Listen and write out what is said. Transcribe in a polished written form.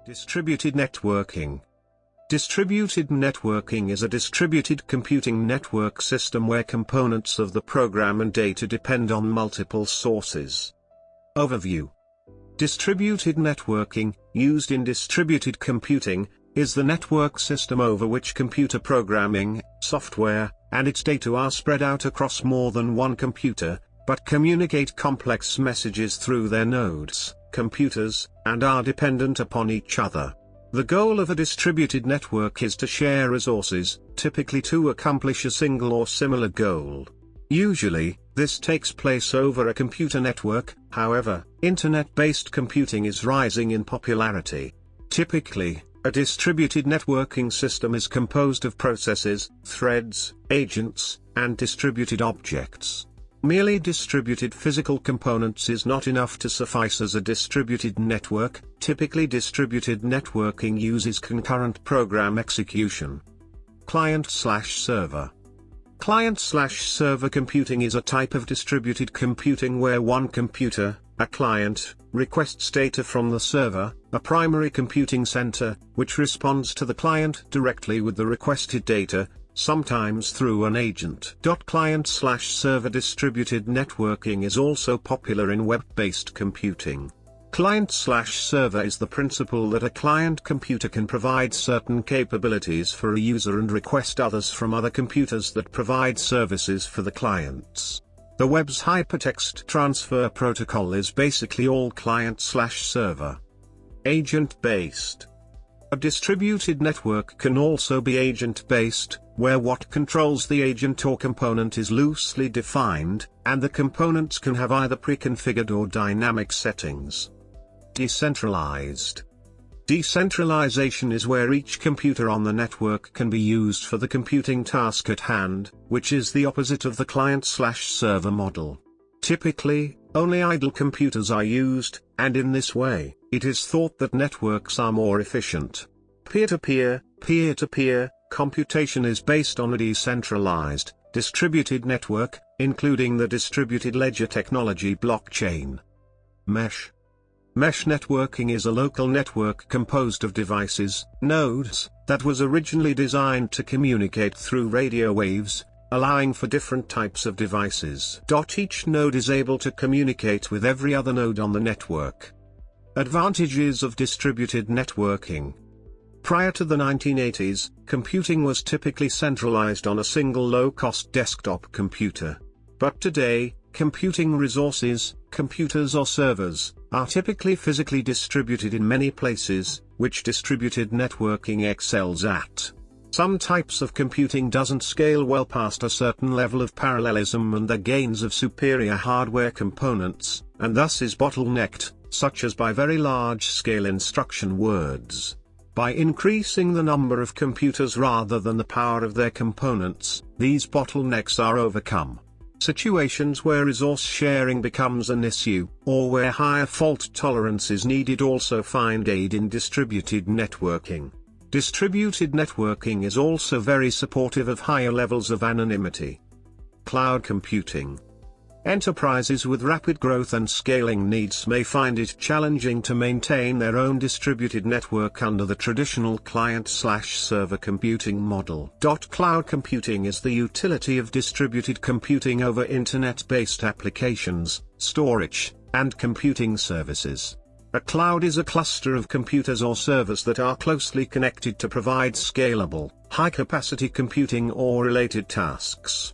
Distributed networking. Distributed networking is a distributed computing network system where components of the program and data depend on multiple sources. Overview. Distributed networking, used in distributed computing, is the network system over which computer programming, software, and its data are spread out across more than one computer, but communicate complex messages through their nodes, computers, and are dependent upon each other. The goal of a distributed network is to share resources, typically to accomplish a single or similar goal. Usually, this takes place over a computer network. However, internet-based computing is rising in popularity. Typically, a distributed networking system is composed of processes, threads, agents, and distributed objects. Merely distributed physical components is not enough to suffice as a distributed network. Typically, distributed networking uses concurrent program execution. Client/server. Client/server computing is a type of distributed computing where one computer, a client, requests data from the server, a primary computing center, which responds to the client directly with the requested data, sometimes through an agent. Client/server distributed networking is also popular in web-based computing. Client/server is the principle that a client computer can provide certain capabilities for a user and request others from other computers that provide services for the clients. The web's hypertext transfer protocol is basically all client/server. Agent-based. A distributed network can also be agent-based, where what controls the agent or component is loosely defined, and the components can have either pre-configured or dynamic settings. Decentralized. Decentralization is where each computer on the network can be used for the computing task at hand, which is the opposite of the client/server model. Typically, only idle computers are used, and in this way, it is thought that networks are more efficient. Peer-to-peer, peer-to-peer computation is based on a decentralized, distributed network, including the distributed ledger technology blockchain. Mesh. Mesh networking is a local network composed of devices, nodes, that was originally designed to communicate through radio waves, allowing for different types of devices. Each node is able to communicate with every other node on the network. Advantages of distributed networking. Prior to the 1980s, computing was typically centralized on a single low-cost desktop computer. But today, computing resources, computers or servers, are typically physically distributed in many places, which distributed networking excels at. Some types of computing doesn't scale well past a certain level of parallelism and the gains of superior hardware components, and thus is bottlenecked, such as by very large-scale instruction words. By increasing the number of computers rather than the power of their components, these bottlenecks are overcome. Situations where resource sharing becomes an issue, or where higher fault tolerance is needed also find aid in distributed networking. Distributed networking is also very supportive of higher levels of anonymity. Cloud computing. Enterprises with rapid growth and scaling needs may find it challenging to maintain their own distributed network under the traditional client/server computing model. Cloud computing is the utility of distributed computing over internet-based applications, storage, and computing services. A cloud is a cluster of computers or servers that are closely connected to provide scalable, high-capacity computing or related tasks.